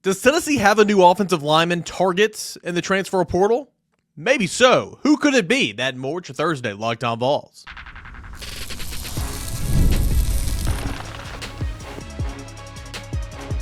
Does Tennessee have a new offensive lineman target in the transfer portal? Maybe so. Who could it be? That and more your Thursday Locked On Vols.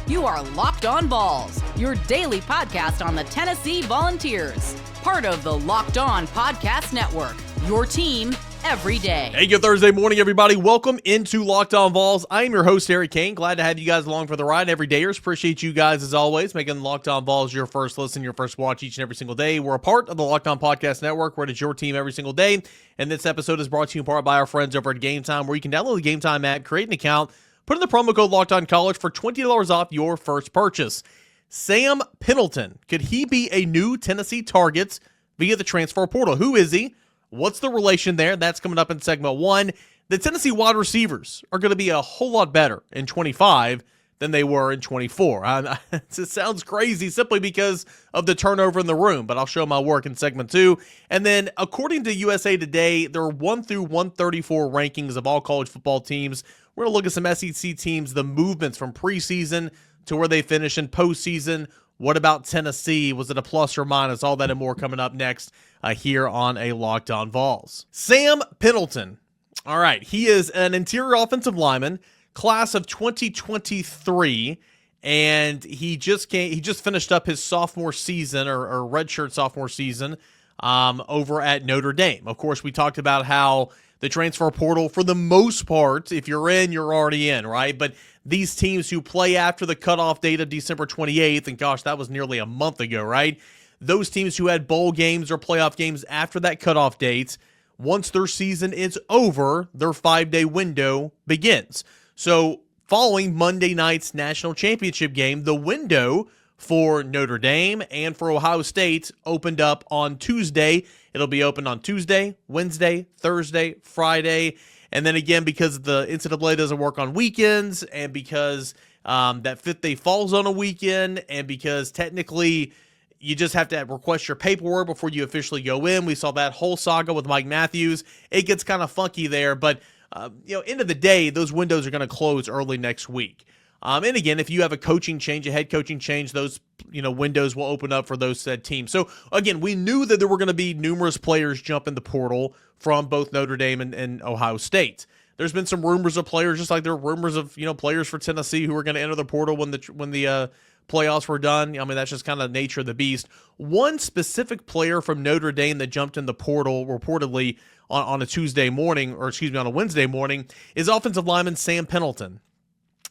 You are Locked On Vols, your daily podcast on the Tennessee Volunteers. Part of the Locked On Podcast Network, your team every day. Hey, good Thursday morning, everybody. Welcome into Locked On Vols. I am your host, Eric Cain. Glad to have you guys along for the ride every dayers. Appreciate you guys, as always, making Locked On Vols your first listen, your first watch each and every single day. We're a part of the Locked On Podcast Network, where it is your team every single day. And this episode is brought to you in part by our friends over at Game Time, where you can download the Game Time app, create an account, put in the promo code Locked On College for $20 off your first purchase. Sam Pendleton, could he be a new Tennessee target via the transfer portal? Who is he? What's the relation there? That's coming up in segment one. The Tennessee wide receivers are going to be a whole lot better in 25 than they were in 24. It sounds crazy simply because of the turnover in the room, but I'll show my work in segment two. And then, according to USA Today, there are 1 through 134 rankings of all college football teams. We're going to look at some SEC teams, the movements from preseason to where they finish in postseason. What about Tennessee? Was it a plus or minus? All that and more coming up next here on a Locked On Vols. Sam Pendleton. All right, he is an interior offensive lineman, class of 2023, and he just finished up his sophomore season or redshirt sophomore season over at Notre Dame. Of course, we talked about how the transfer portal, for the most part, if you're in, you're already in, right? But these teams who play after the cutoff date of December 28th, and gosh, that was nearly a month ago, right? Those teams who had bowl games or playoff games after that cutoff date, once their season is over, their 5-day window begins. So following Monday night's national championship game, the window for Notre Dame and for Ohio State opened up on Tuesday. It'll be open on Tuesday, Wednesday, Thursday, Friday. And then again, because the NCAA doesn't work on weekends, and because that fifth day falls on a weekend, and because technically you just have to request your paperwork before you officially go in. We saw that whole saga with Mike Matthews. It gets kind of funky there, but end of the day, those windows are going to close early next week. And again, if you have a coaching change, a head coaching change, those windows will open up for those said teams. So again, we knew that there were going to be numerous players jump in the portal from both Notre Dame and Ohio State. There's been some rumors of players, just like there are rumors of players for Tennessee who are going to enter the portal when the playoffs were done. I mean, that's just kind of the nature of the beast. One specific player from Notre Dame that jumped in the portal reportedly on a Tuesday morning, or excuse me, on a Wednesday morning, is offensive lineman Sam Pendleton.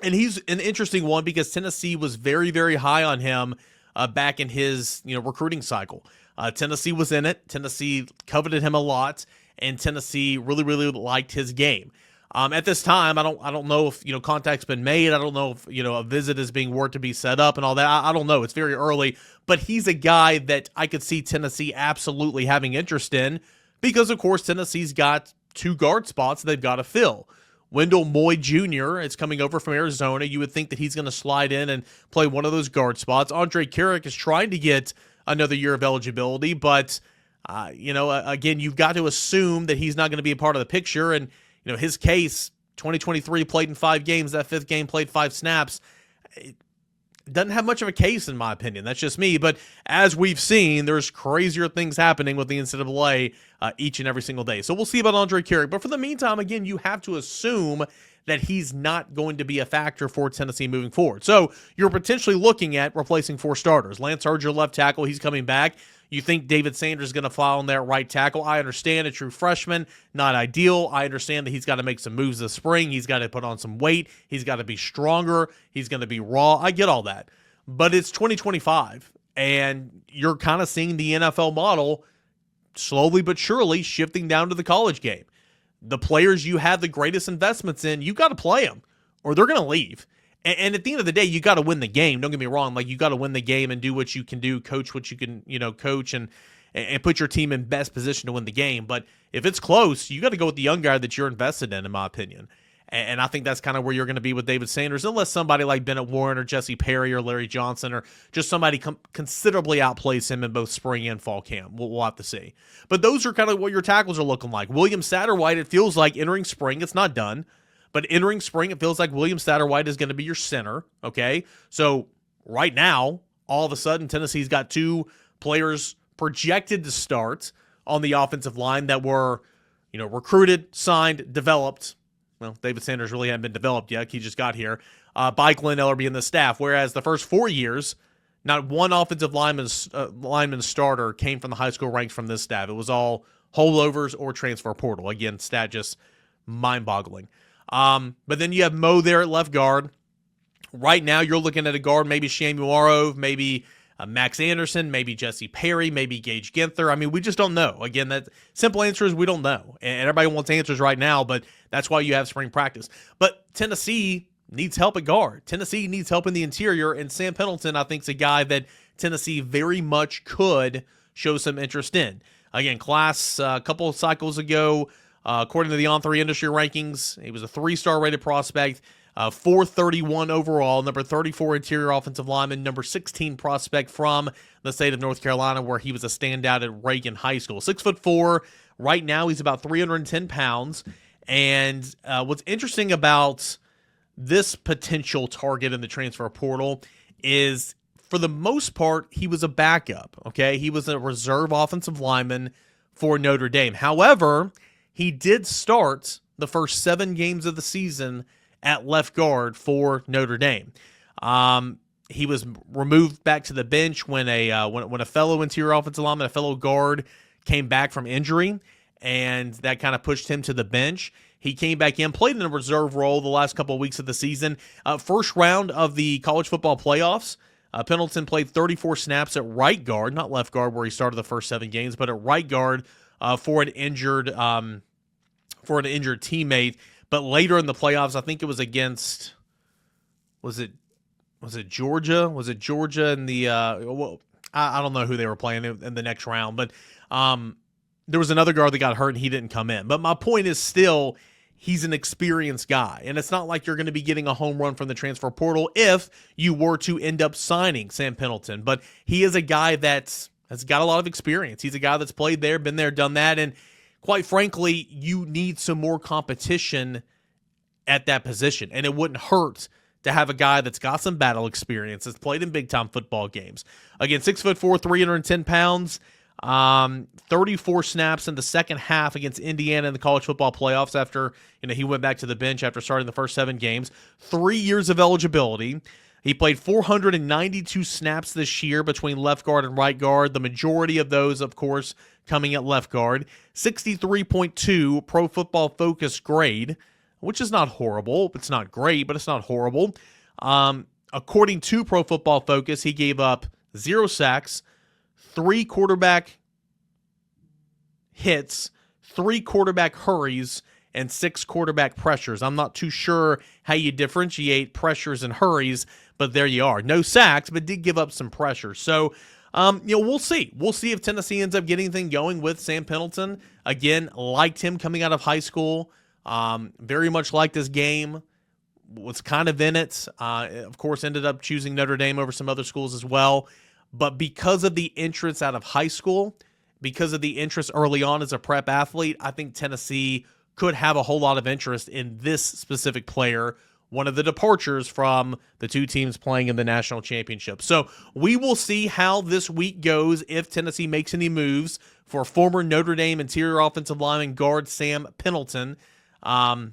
And he's an interesting one because Tennessee was very, very high on him back in his recruiting cycle. Tennessee was in it. Tennessee coveted him a lot, and Tennessee really, really liked his game. At this time, I don't know if contact's been made. I don't know if a visit is being worked to be set up and all that. I don't know. It's very early, but he's a guy that I could see Tennessee absolutely having interest in because, of course, Tennessee's got 2 guard spots they've got to fill. Wendell Moy Jr. is coming over from Arizona. You would think that he's going to slide in and play one of those guard spots. Andre Carrick is trying to get another year of eligibility, but again, you've got to assume that he's not going to be a part of the picture. And his case, 2023 played in 5 games. That 5th game played 5 snaps. It doesn't have much of a case, in my opinion. That's just me. But as we've seen, there's crazier things happening with the NCAA each and every single day. So we'll see about Andre Carrick. But for the meantime, again, you have to assume that he's not going to be a factor for Tennessee moving forward. So you're potentially looking at replacing 4 starters. Lance Archer, left tackle, he's coming back. You think David Sanders is going to file on that right tackle. I understand a true freshman, not ideal. I understand that he's got to make some moves this spring. He's got to put on some weight. He's got to be stronger. He's going to be raw. I get all that. But it's 2025, and you're kind of seeing the NFL model slowly but surely shifting down to the college game. The players you have the greatest investments in, you got to play them, or they're going to leave. And at the end of the day, you got to win the game. Don't get me wrong. Like, you got to win the game and do what you can do, coach what you can, coach and put your team in best position to win the game. But if it's close, you got to go with the young guy that you're invested in my opinion. And I think that's kind of where you're going to be with David Sanders, unless somebody like Bennett Warren or Jesse Perry or Larry Johnson or just somebody considerably outplays him in both spring and fall camp. We'll have to see. But those are kind of what your tackles are looking like. William Satterwhite, it feels like entering spring, it's not done. But entering spring, it feels like William Satterwhite is going to be your center, okay? So right now, all of a sudden, Tennessee's got 2 players projected to start on the offensive line that were, recruited, signed, developed. Well, David Sanders really hadn't been developed yet. He just got here. By Glenn Ellerbe and the staff, whereas the first 4 years, not one offensive lineman starter came from the high school ranks from this staff. It was all holdovers or transfer portal. Again, stat just mind-boggling. But then you have Mo there at left guard. Right now, you're looking at a guard, maybe Shamuarov, maybe Max Anderson, maybe Jesse Perry, maybe Gage Ginther. I mean, we just don't know. Again, that simple answer is we don't know. And everybody wants answers right now, but that's why you have spring practice. But Tennessee needs help at guard. Tennessee needs help in the interior, and Sam Pendleton, I think, is a guy that Tennessee very much could show some interest in. Again, class a couple of cycles ago, according to the On3 industry rankings, he was a 3-star rated prospect, 431 overall, number 34 interior offensive lineman, number 16 prospect from the state of North Carolina, where he was a standout at Reagan High School. 6'4". Right now, he's about 310 pounds. And what's interesting about this potential target in the transfer portal is, for the most part, he was a backup, okay? He was a reserve offensive lineman for Notre Dame. However, he did start the first 7 games of the season at left guard for Notre Dame. He was removed back to the bench when a fellow interior offensive lineman, a fellow guard, came back from injury, and that kind of pushed him to the bench. He came back in, played in a reserve role the last couple of weeks of the season. First round of the college football playoffs, Pendleton played 34 snaps at right guard, not left guard where he started the first 7 games, but at right guard for an injured teammate. But later in the playoffs, I think it was against, was it Georgia? Was it Georgia in the I don't know who they were playing in the next round, but there was another guard that got hurt and he didn't come in. But my point is still, he's an experienced guy, and it's not like you're going to be getting a home run from the transfer portal if you were to end up signing Sam Pendleton. But he is a guy that has got a lot of experience. He's a guy that's played there, been there, done that, and quite frankly, you need some more competition at that position, and it wouldn't hurt to have a guy that's got some battle experience, that's played in big-time football games. Again, 6'4", 310 pounds, 34 snaps in the second half against Indiana in the college football playoffs after he went back to the bench after starting the first 7 games. 3 years of eligibility. He played 492 snaps this year between left guard and right guard, the majority of those, of course, coming at left guard. 63.2 Pro Football Focus grade, which is not horrible. It's not great, but it's not horrible. According to Pro Football Focus, he gave up 0 sacks, 3 quarterback hits, 3 quarterback hurries, and 6 quarterback pressures. I'm not too sure how you differentiate pressures and hurries, but there you are. No sacks, but did give up some pressure. So, we'll see. We'll see if Tennessee ends up getting anything going with Sam Pendleton. Again, liked him coming out of high school. Very much liked his game. Was kind of in it. Of course, ended up choosing Notre Dame over some other schools as well. But because of the interest out of high school, because of the interest early on as a prep athlete, I think Tennessee could have a whole lot of interest in this specific player, one of the departures from the 2 teams playing in the national championship. So we will see how this week goes if Tennessee makes any moves for former Notre Dame interior offensive lineman guard Sam Pendleton. But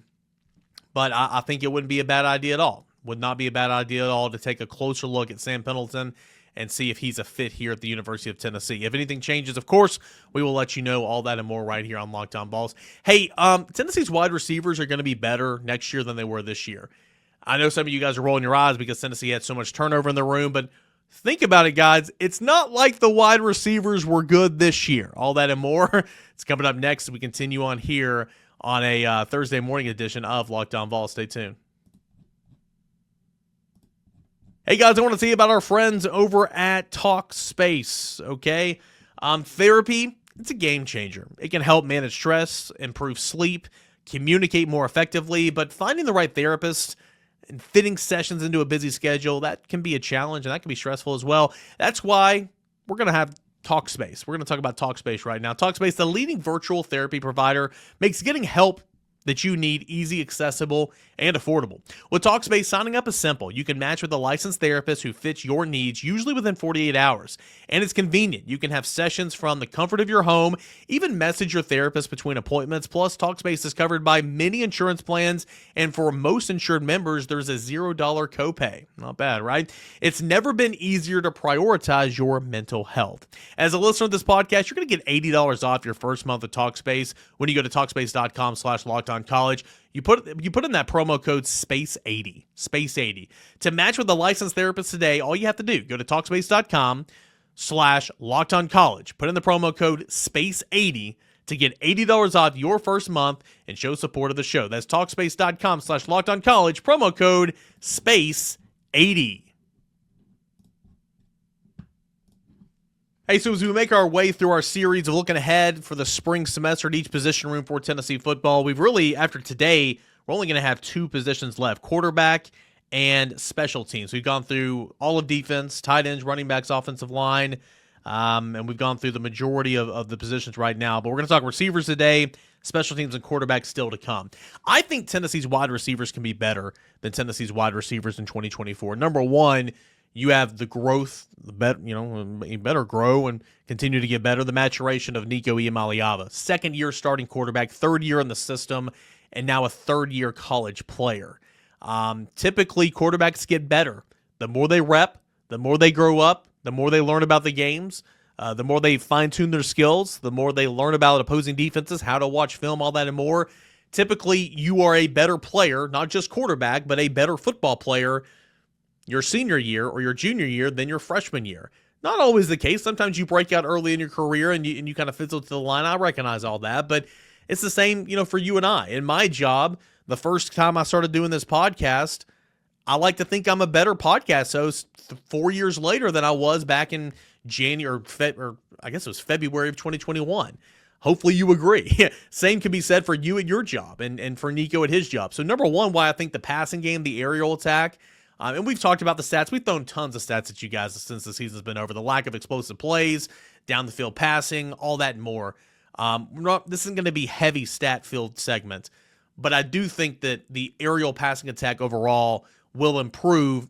I think it wouldn't be a bad idea at all. Would not be a bad idea at all to take a closer look at Sam Pendleton and see if he's a fit here at the University of Tennessee. If anything changes, of course, we will let you know all that and more right here on Locked On Vols. Hey, Tennessee's wide receivers are going to be better next year than they were this year. I know some of you guys are rolling your eyes because Tennessee had so much turnover in the room, but think about it, guys. It's not like the wide receivers were good this year. All that and more. It's coming up next as we continue on here on a Thursday morning edition of Locked On Vols. Stay tuned. Hey guys, I want to tell you about our friends over at Talkspace, okay? Therapy, it's a game changer. It can help manage stress, improve sleep, communicate more effectively, but finding the right therapist and fitting sessions into a busy schedule, that can be a challenge and that can be stressful as well. That's why we're going to have Talkspace. We're going to talk about Talkspace right now. Talkspace, the leading virtual therapy provider, makes getting help that you need, easy, accessible, and affordable. With Talkspace, signing up is simple. You can match with a licensed therapist who fits your needs, usually within 48 hours. And it's convenient. You can have sessions from the comfort of your home, even message your therapist between appointments. Plus, Talkspace is covered by many insurance plans, and for most insured members, there's a $0 copay. Not bad, right? It's never been easier to prioritize your mental health. As a listener of this podcast, you're going to get $80 off your first month of Talkspace when you go to Talkspace.com/LockedOnCollege. You put in that promo code SPACE80 to match with a licensed therapist today. All you have to do, go to Talkspace.com/LockedOnCollege. Put in the promo code SPACE80 to get $80 off your first month and show support of the show. That's Talkspace.com/LockedOnCollege, promo code SPACE80. Hey, so as we make our way through our series of looking ahead for the spring semester at each position room for Tennessee football, we've really, after today, we're only going to have two positions left, quarterback and special teams. We've gone through all of defense, tight ends, running backs, offensive line, and we've gone through the majority of the positions right now. But we're going to talk receivers today, special teams, and quarterbacks still to come. I think Tennessee's wide receivers can be better than Tennessee's wide receivers in 2024. Number one, you have the growth, you better grow and continue to get better. The maturation of Nico Iamaleava, second-year starting quarterback, third year in the system, and now a third-year college player. Typically, quarterbacks get better. The more they rep, the more they grow up, the more they learn about the games, the more they fine-tune their skills, the more they learn about opposing defenses, how to watch film, all that and more. Typically, you are a better player, not just quarterback, but a better football player your senior year or your junior year than your freshman year. Not always the case. Sometimes you break out early in your career and you kind of fizzle to the line. I recognize all that, but it's the same, for you and I. In my job, the first time I started doing this podcast, I like to think I'm a better podcast host 4 years later than I was back in January or I guess it was February of 2021. Hopefully you agree. Same can be said for you at your job and for Nico at his job. So number one, why I think the passing game, the aerial attack, and we've talked about the stats. We've thrown tons of stats at you guys since the season's been over. The lack of explosive plays, down the field passing, all that and more. This isn't going to be heavy stat-filled segment, but I do think that the aerial passing attack overall will improve.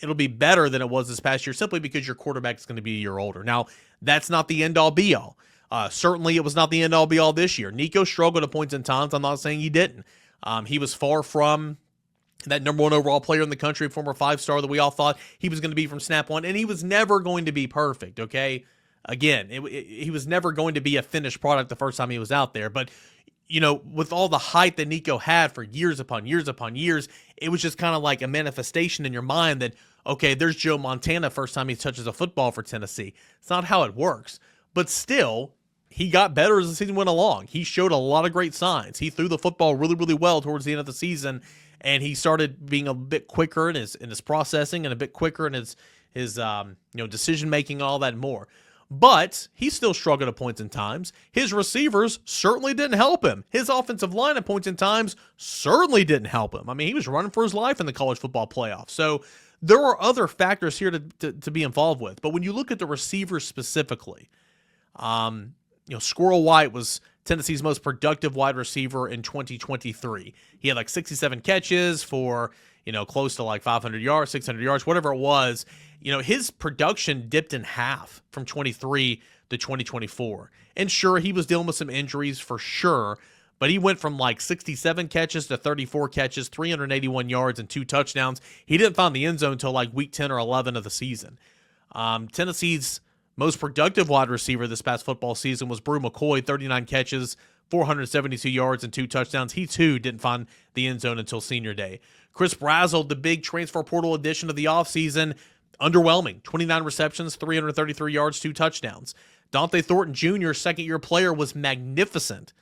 It'll be better than it was this past year simply because your quarterback is going to be a year older. Now, that's not the end-all, be-all. Certainly, it was not the end-all, be-all this year. Nico struggled at points in times. I'm not saying he didn't. He was far from that number one overall player in the country, former five-star that we all thought he was going to be from snap one, and he was never going to be perfect, okay? Again, he was never going to be a finished product the first time he was out there, but, with all the hype that Nico had for years upon years upon years, it was just kind of like a manifestation in your mind that, okay, there's Joe Montana first time he touches a football for Tennessee. It's not how it works, but still, he got better as the season went along. He showed a lot of great signs. He threw the football really, really well towards the end of the season, and he started being a bit quicker in his processing and a bit quicker in his decision making, all that and more. But he still struggled at points in times. His receivers certainly didn't help him. His offensive line at points in times certainly didn't help him. I mean, he was running for his life in the college football playoff. So there are other factors here to be involved with. But when you look at the receivers specifically, Squirrel White was Tennessee's most productive wide receiver in 2023. He had like 67 catches for, close to like 500 yards, 600 yards, whatever it was. His production dipped in half from 23 to 2024. And sure, he was dealing with some injuries for sure, but he went from like 67 catches to 34 catches, 381 yards, and 2 touchdowns. He didn't find the end zone until like week 10 or 11 of the season. Tennessee's most productive wide receiver this past football season was Bru McCoy, 39 catches, 472 yards, and 2 touchdowns. He, too, didn't find the end zone until senior day. Chris Brazzell, the big transfer portal addition of the offseason, underwhelming. 29 receptions, 333 yards, 2 touchdowns. Dante Thornton Jr., second-year player, was magnificent,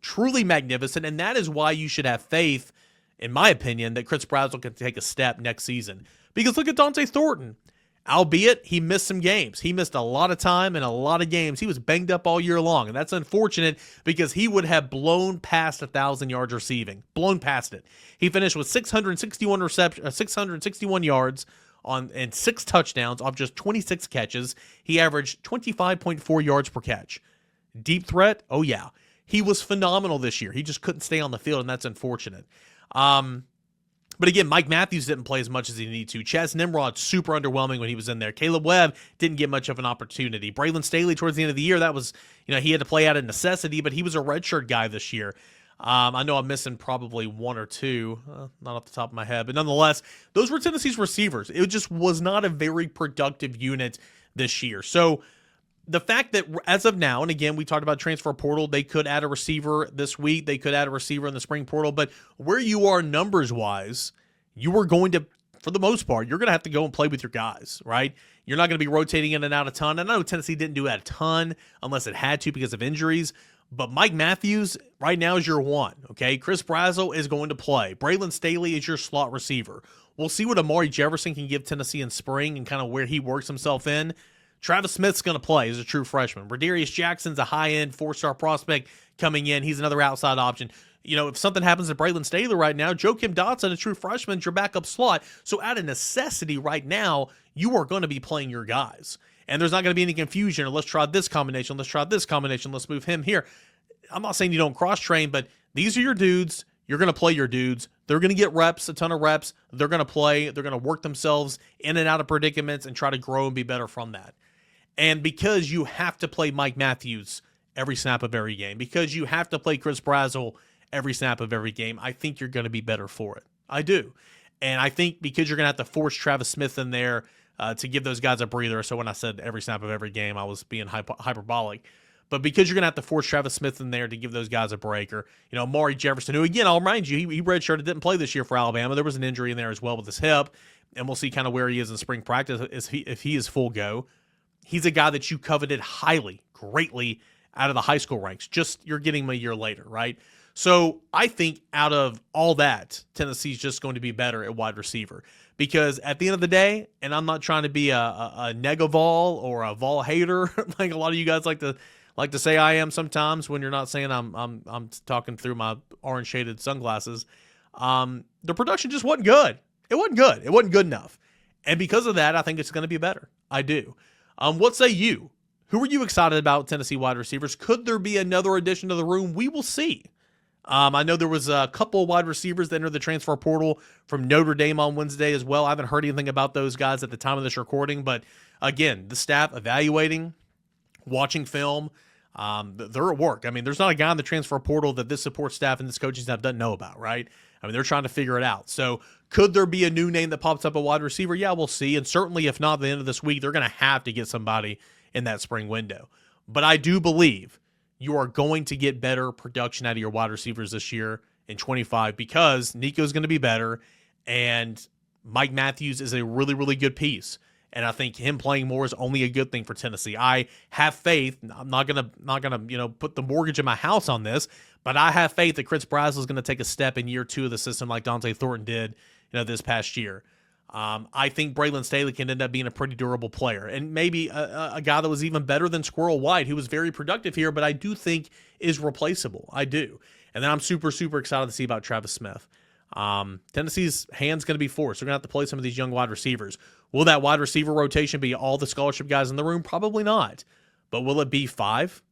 truly magnificent, and that is why you should have faith, in my opinion, that Chris Brazzell can take a step next season. Because look at Dante Thornton. Albeit, he missed some games. He missed a lot of time and a lot of games. He was banged up all year long, and that's unfortunate because he would have blown past 1,000 yards receiving. Blown past it. He finished with 661 yards and 6 touchdowns off just 26 catches. He averaged 25.4 yards per catch. Deep threat? Oh, yeah. He was phenomenal this year. He just couldn't stay on the field, and that's unfortunate. But again, Mike Matthews didn't play as much as he needed to. Chaz Nimrod, super underwhelming when he was in there. Caleb Webb didn't get much of an opportunity. Braylon Staley, towards the end of the year, that was, he had to play out of necessity, but he was a redshirt guy this year. I know I'm missing probably one or two, not off the top of my head, but nonetheless, those were Tennessee's receivers. It just was not a very productive unit this year. So the fact that as of now, and again, we talked about transfer portal, they could add a receiver this week. They could add a receiver in the spring portal, but where you are numbers-wise, you are going to, for the most part, you're going to have to go and play with your guys, right? You're not going to be rotating in and out a ton. I know Tennessee didn't do that a ton unless it had to because of injuries, but Mike Matthews right now is your one, okay? Chris Brazzell is going to play. Braylon Staley is your slot receiver. We'll see what Amari Jefferson can give Tennessee in spring and kind of where he works himself in. Travis Smith's going to play as a true freshman. Bradarius Jackson's a high-end four-star prospect coming in. He's another outside option. If something happens to Braylon Staley right now, Joakim Dotson, a true freshman, is your backup slot. So out of necessity right now, you are going to be playing your guys. And there's not going to be any confusion. Let's try this combination. Let's try this combination. Let's move him here. I'm not saying you don't cross-train, but these are your dudes. You're going to play your dudes. They're going to get reps, a ton of reps. They're going to play. They're going to work themselves in and out of predicaments and try to grow and be better from that. And because you have to play Mike Matthews every snap of every game, because you have to play Chris Brazzell every snap of every game, I think you're going to be better for it. I do. And I think because you're going to have to force Travis Smith in there to give those guys a breather. So when I said every snap of every game, I was being hyperbolic. But because you're going to have to force Travis Smith in there to give those guys a break, or, Amari Jefferson, who, again, I'll remind you, he redshirted, didn't play this year for Alabama. There was an injury in there as well with his hip, and we'll see kind of where he is in spring practice if he is full go. He's a guy that you coveted highly, greatly out of the high school ranks. Just you're getting him a year later, right? So I think out of all that, Tennessee's just going to be better at wide receiver. Because at the end of the day, and I'm not trying to be a nega-Vol or a Vol hater, like a lot of you guys like to say I am sometimes when you're not saying I'm talking through my orange shaded sunglasses. The production just wasn't good. It wasn't good. It wasn't good enough. And because of that, I think it's going to be better. I do. What say you? Who are you excited about Tennessee wide receivers? Could there be another addition to the room? We will see. I know there was a couple of wide receivers that entered the transfer portal from Notre Dame on Wednesday as well. I haven't heard anything about those guys at the time of this recording, but again, the staff evaluating, watching film, they're at work. I mean, there's not a guy in the transfer portal that this support staff and this coaching staff doesn't know about, right? I mean, they're trying to figure it out. So could there be a new name that pops up a wide receiver? Yeah, we'll see. And certainly if not at the end of this week, they're going to have to get somebody in that spring window. But I do believe you are going to get better production out of your wide receivers this year in 25 because Nico's going to be better and Mike Matthews is a really, really good piece. And I think him playing more is only a good thing for Tennessee. I have faith. I'm not gonna put the mortgage in my house on this, but I have faith that Chris Brazzell is going to take a step in year 2 of the system like Dante Thornton did, this past year. I think Braylon Staley can end up being a pretty durable player and maybe a guy that was even better than Squirrel White, who was very productive here, but I do think is replaceable. I do. And then I'm super, super excited to see about Travis Smith. Tennessee's hand's going to be forced. They're going to have to play some of these young wide receivers. Will that wide receiver rotation be all the scholarship guys in the room? Probably not. But will it be 5?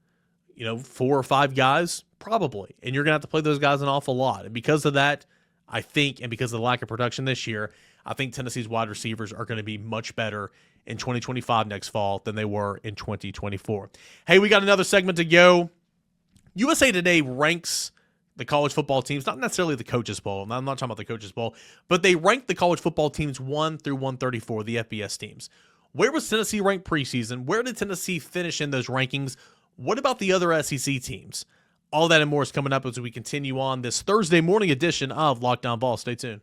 4 or 5 guys? Probably. And you're going to have to play those guys an awful lot. And because of that, I think, and because of the lack of production this year, I think Tennessee's wide receivers are going to be much better in 2025 next fall than they were in 2024. Hey, we got another segment to go. USA Today ranks the college football teams, not necessarily the Coaches Bowl. I'm not talking about the Coaches Bowl, but they rank the college football teams 1 through 134, the FBS teams. Where was Tennessee ranked preseason? Where did Tennessee finish in those rankings? What about the other SEC teams? All that and more is coming up as we continue on this Thursday morning edition of Locked On Vols. Stay tuned.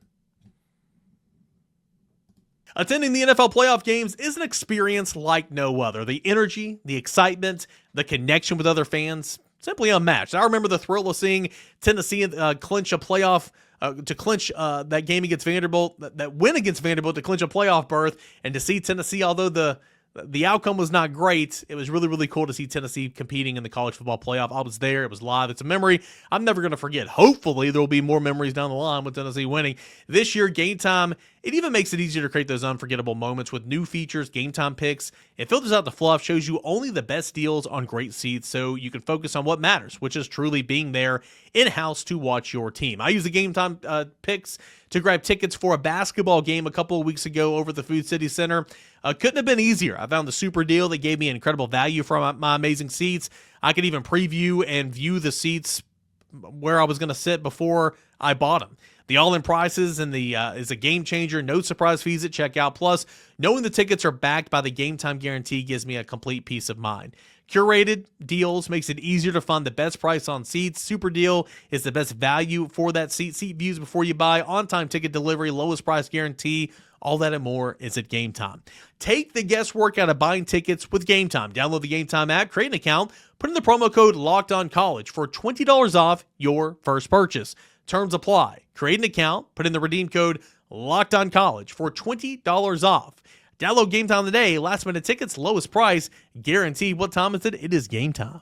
Attending the NFL playoff games is an experience like no other. The energy, the excitement, the connection with other fans, simply unmatched. I remember the thrill of seeing Tennessee clinch a playoff, to clinch that game against Vanderbilt, that win against Vanderbilt to clinch a playoff berth, and to see Tennessee, although the the outcome was not great. It was really, really cool to see Tennessee competing in the college football playoff. I was there. It was live. It's a memory I'm never going to forget. Hopefully, there will be more memories down the line with Tennessee winning. This year, Game Time, it even makes it easier to create those unforgettable moments with new features, Game Time picks. It filters out the fluff, shows you only the best deals on great seats so you can focus on what matters, which is truly being there in-house to watch your team. I use the Game Time picks to grab tickets for a basketball game a couple of weeks ago over at the Food City Center. Couldn't have been easier. I found the super deal that gave me incredible value for my amazing seats. I could even preview and view the seats where I was going to sit before I bought them. The all-in prices and the is a game changer. No surprise fees at checkout. Plus, knowing the tickets are backed by the Game Time guarantee gives me a complete peace of mind. Curated deals makes it easier to find the best price on seats. Super deal is the best value for that seat. Seat views before you buy. On-time ticket delivery. Lowest price guarantee. All that and more is at Game Time. Take the guesswork out of buying tickets with Game Time. Download the Game Time app, create an account, put in the promo code LOCKEDONCollege for $20 off your first purchase. Terms apply. Create an account, put in the redeem code LOCKEDONCollege for $20 off. Download Game Time today. Last minute tickets, lowest price, guaranteed. What time is it? It is Game Time.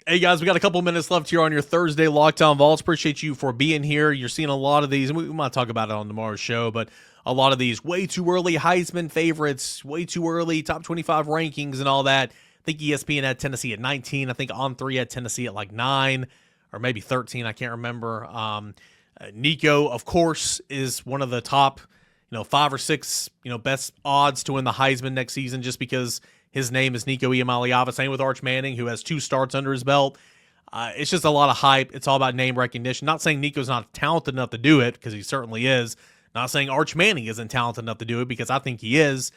Hey guys, we got a couple minutes left here on your Thursday Locked On Vols. Appreciate you for being here. You're seeing a lot of these, and we might talk about it on tomorrow's show, but a lot of these way too early Heisman favorites, way too early top 25 rankings and all that. I think ESPN had Tennessee at 19. I think On3 had Tennessee at like 9 or maybe 13. I can't remember. Nico, of course, is one of the top 5 or 6 best odds to win the Heisman next season just because his name is Nico Iamaleava. Same with Arch Manning, who has 2 starts under his belt. It's just a lot of hype. It's all about name recognition. Not saying Nico's not talented enough to do it, because he certainly is. Not saying Arch Manning isn't talented enough to do it, because I think he is.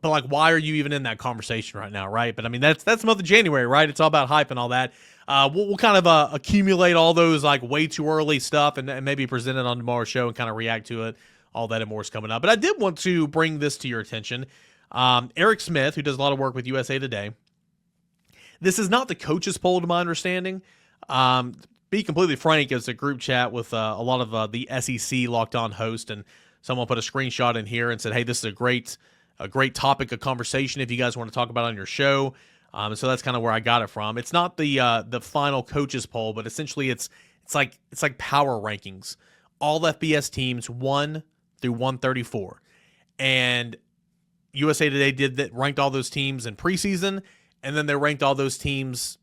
But, why are you even in that conversation right now, right? But, I mean, that's the month of January, right? It's all about hype and all that. We'll kind of accumulate all those, way too early stuff and maybe present it on tomorrow's show and kind of react to it. All that and more is coming up. But I did want to bring this to your attention. Eric Smith, who does a lot of work with USA Today. This is not the coaches poll, to my understanding. Be completely frank, it's a group chat with a lot of the SEC Locked On host, and someone put a screenshot in here and said, "Hey, this is a great topic of conversation if you guys want to talk about it on your show." So that's kind of where I got it from. It's not the final coaches poll, but essentially it's like power rankings. All FBS teams 1 through 134, and USA Today did that, ranked all those teams in preseason, and then they ranked all those teams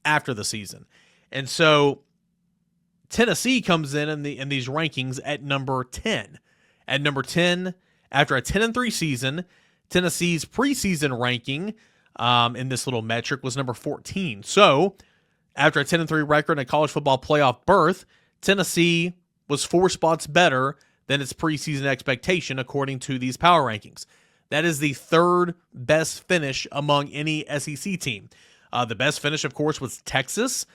after the season. And so Tennessee comes in these rankings at number 10. At number 10, after a 10-3 season, Tennessee's preseason ranking in this little metric was number 14. So after a 10-3 record and a college football playoff berth, Tennessee was 4 spots better than its preseason expectation according to these power rankings. That is the 3rd best finish among any SEC team. The best finish, of course, was Texas.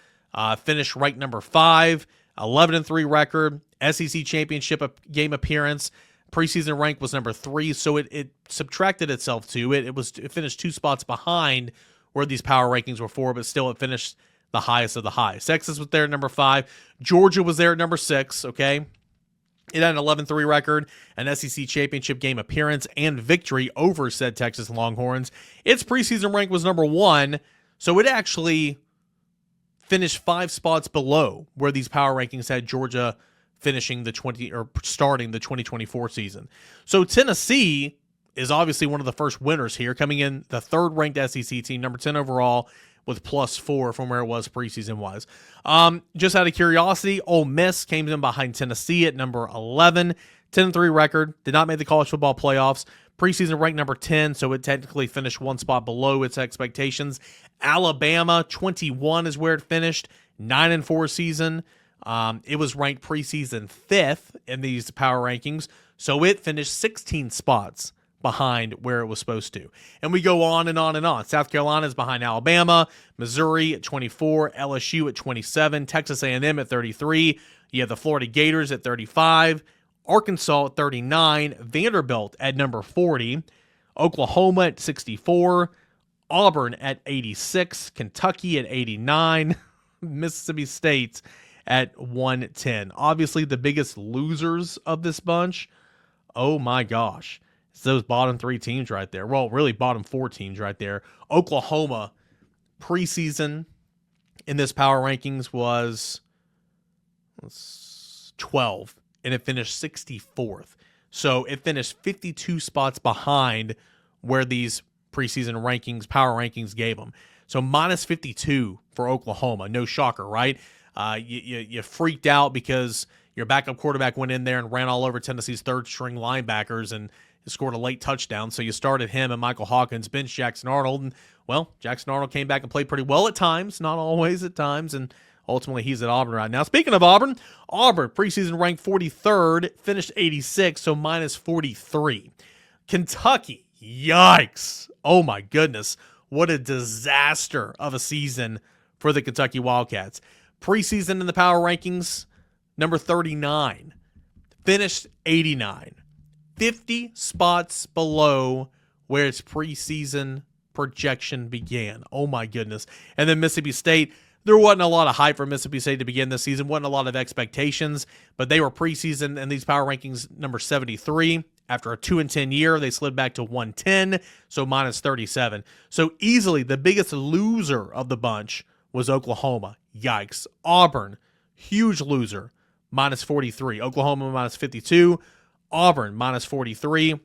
Finished ranked number 5, 11-3 record, SEC championship game appearance. Preseason rank was number 3, so it subtracted itself to it. It finished 2 spots behind where these power rankings were for, but still it finished the highest of the highs. Texas was there at number 5. Georgia was there at number 6, okay? It had an 11-3 record, an SEC championship game appearance, and victory over said Texas Longhorns. Its preseason rank was number 1, so it actually finished 5 spots below where these power rankings had Georgia finishing starting the 2024 season. So Tennessee is obviously one of the first winners here, coming in the 3rd ranked SEC team, number 10 overall, with +4 from where it was preseason-wise. Just out of curiosity, Ole Miss came in behind Tennessee at number 11. 10-3 record, did not make the college football playoffs. Preseason ranked number 10, so it technically finished 1 spot below its expectations. Alabama, 21 is where it finished. 9-4 season. It was ranked preseason 5th in these power rankings, so it finished 16 spots behind where it was supposed to. And we go on and on and on. South Carolina is behind Alabama, Missouri at 24, LSU at 27, Texas A&M at 33. You have the Florida Gators at 35, Arkansas at 39, Vanderbilt at number 40, Oklahoma at 64, Auburn at 86, Kentucky at 89, Mississippi State at 110. Obviously the biggest losers of this bunch, oh my gosh, It's those bottom 3 teams right there. Well, really bottom 4 teams right there. Oklahoma preseason in this power rankings was 12, and it finished 64th. So it finished 52 spots behind where these preseason rankings, power rankings gave them. So minus 52 for Oklahoma. No shocker, right? You freaked out because your backup quarterback went in there and ran all over Tennessee's third-string linebackers and scored a late touchdown. So you started him and Michael Hawkins, bench Jackson Arnold, and, well, Jackson Arnold came back and played pretty well at times, not always at times, and ultimately he's at Auburn right now. Speaking of Auburn preseason ranked 43rd, finished 86, so minus 43. Kentucky, yikes. Oh my goodness. What a disaster of a season for the Kentucky Wildcats. Preseason in the power rankings, number 39, finished 89. 50 spots below where its preseason projection began. Oh my goodness. And then Mississippi State, there wasn't a lot of hype for Mississippi State to begin this season, wasn't a lot of expectations, but they were preseason and these power rankings number 73. After a 2-10 year, they slid back to 110, so minus 37. So easily the biggest loser of the bunch was Oklahoma. Yikes. Auburn, huge loser, minus 43. Oklahoma minus 52. Auburn minus 43.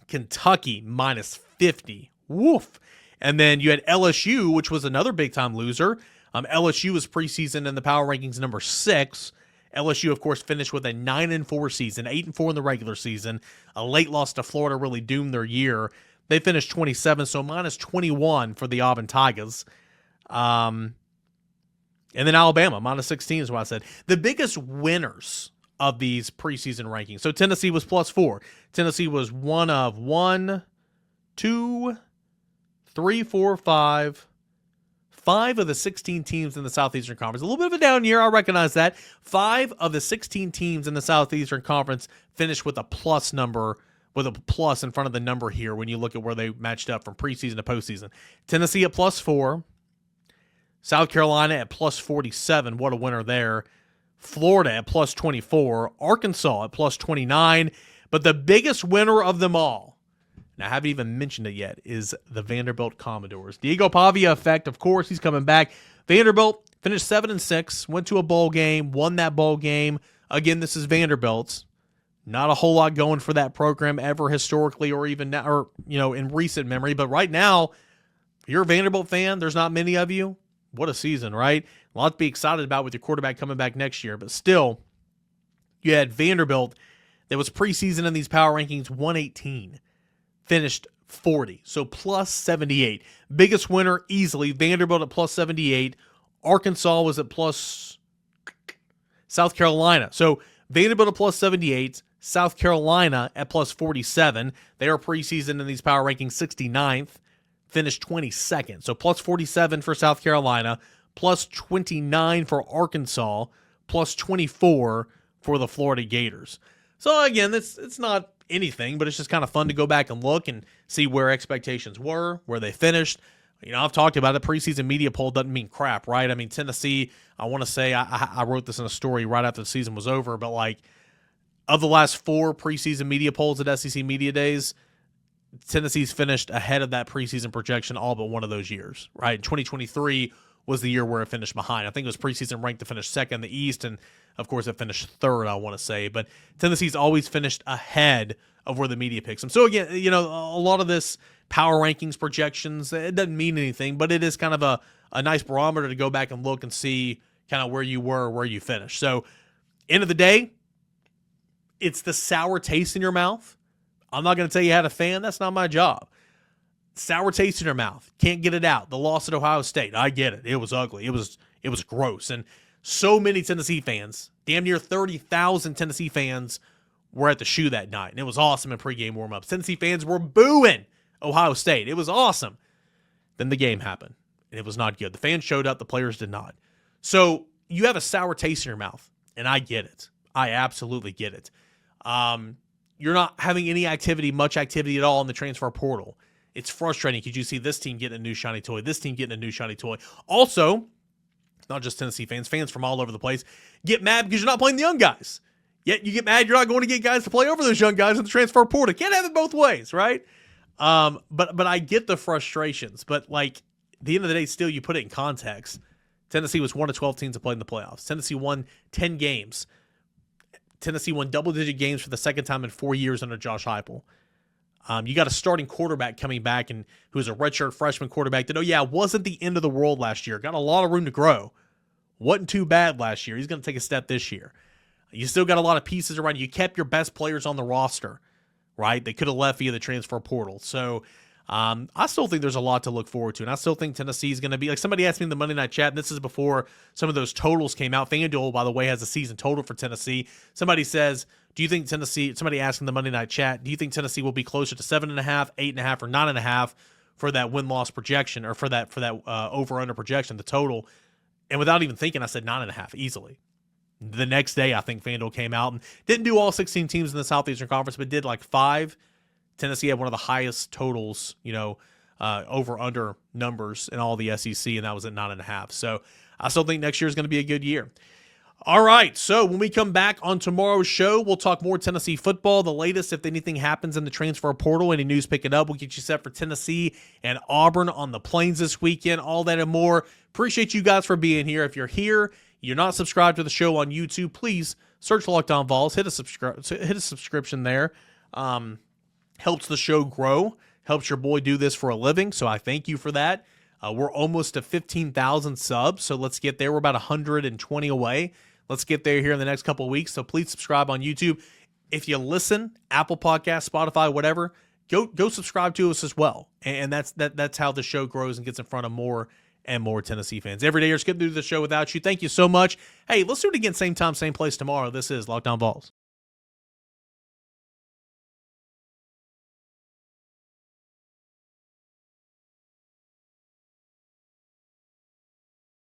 Kentucky minus 50. Woof. And then you had LSU, which was another big-time loser. LSU was preseason in the power rankings number 6. LSU, of course, finished with a 9-4 season, 8-4 in the regular season. A late loss to Florida really doomed their year. They finished 27, so minus 21 for the Auburn Tigers. And then Alabama, minus 16 is what I said. The biggest winners of these preseason rankings. So Tennessee was plus 4. Tennessee was one of 5 of the 16 teams in the Southeastern Conference. A little bit of a down year, I recognize that. 5 of the 16 teams in the Southeastern Conference finished with a plus number, with a plus in front of the number here when you look at where they matched up from preseason to postseason. Tennessee at plus 4. South Carolina at plus 47. What a winner there. Florida at plus 24. Arkansas at plus 29. But the biggest winner of them all, and I haven't even mentioned it yet, is the Vanderbilt Commodores. Diego Pavia effect, of course, he's coming back. Vanderbilt finished 7-6, went to a bowl game, won that bowl game. Again, this is Vanderbilt. Not a whole lot going for that program ever historically or even now, or in recent memory. But right now, if you're a Vanderbilt fan, there's not many of you. What a season, right? A lot to be excited about with your quarterback coming back next year. But still, you had Vanderbilt that was preseason in these power rankings 118. Finished 40, so plus 78. Biggest winner easily, Vanderbilt at plus 78. Arkansas was at plus South Carolina. So Vanderbilt at plus 78, South Carolina at plus 47. They are preseason in these power rankings 69th, finished 22nd. So plus 47 for South Carolina, plus 29 for Arkansas, plus 24 for the Florida Gators. So again, it's not anything, but it's just kind of fun to go back and look and see where expectations were, where they finished. I've talked about it. Preseason media poll doesn't mean crap, right? I mean, Tennessee, I want to say, I wrote this in a story right after the season was over, but like, of the last 4 preseason media polls at SEC Media Days, Tennessee's finished ahead of that preseason projection all but one of those years, right? 2023 was the year where it finished behind. I think it was preseason ranked to finish second in the East, and of course it finished third, I want to say. But Tennessee's always finished ahead of where the media picks them. So again, a lot of this power rankings projections, it doesn't mean anything, but it is kind of a nice barometer to go back and look and see kind of where you were, where you finished. So end of the day, it's the sour taste in your mouth. I'm not going to tell you how to fan. That's not my job. Sour taste in your mouth. Can't get it out. The loss at Ohio State. I get it. It was ugly. It was gross. And so many Tennessee fans, damn near 30,000 Tennessee fans were at the shoe that night. And it was awesome in pregame warm-ups. Tennessee fans were booing Ohio State. It was awesome. Then the game happened, and it was not good. The fans showed up. The players did not. So you have a sour taste in your mouth, and I get it. I absolutely get it. You're not having any activity, much activity at all in the transfer portal. It's frustrating because you see this team getting a new shiny toy, this team getting a new shiny toy. Also, not just Tennessee fans, fans from all over the place get mad because you're not playing the young guys. Yet you get mad you're not going to get guys to play over those young guys in the transfer portal. Can't have it both ways, right? But I get the frustrations. But like at the end of the day, still you put it in context. Tennessee was one of 12 teams to play in the playoffs. Tennessee won 10 games. Tennessee won double-digit games for the second time in 4 years under Josh Heupel. You got a starting quarterback coming back and who's a redshirt freshman quarterback that, wasn't the end of the world last year. Got a lot of room to grow. Wasn't too bad last year. He's going to take a step this year. You still got a lot of pieces around. You kept your best players on the roster, right? They could have left via the transfer portal. So I still think there's a lot to look forward to. And I still think Tennessee is going to be, like somebody asked me in the Monday Night Chat, and this is before some of those totals came out. FanDuel, by the way, has a season total for Tennessee. Somebody says, do you think Tennessee, somebody asked in the Monday Night Chat, do you think Tennessee will be closer to 7.5, 8.5, or 9.5 for that win-loss projection, or for that over-under projection, the total? And without even thinking, I said 9.5 easily. The next day, I think FanDuel came out and didn't do all 16 teams in the Southeastern Conference, but did like 5. Tennessee had one of the highest totals, over-under numbers in all the SEC, and that was at 9.5. So I still think next year is going to be a good year. All right, so when we come back on tomorrow's show, we'll talk more Tennessee football, the latest if anything happens in the transfer portal, any news picking up. We'll get you set for Tennessee and Auburn on the Plains this weekend, all that and more. Appreciate you guys for being here. If you're here, you're not subscribed to the show on YouTube, please search Locked On Vols, hit a subscription there. Helps the show grow, helps your boy do this for a living, so I thank you for that. We're almost to 15,000 subs, so let's get there. We're about 120 away. Let's get there here in the next couple of weeks, so please subscribe on YouTube. If you listen, Apple Podcasts, Spotify, whatever, go subscribe to us as well. And that's how the show grows and gets in front of more and more Tennessee fans. Every day you're skipping through the show without you. Thank you so much. Hey, let's do it again, same time, same place tomorrow. This is Locked On Vols.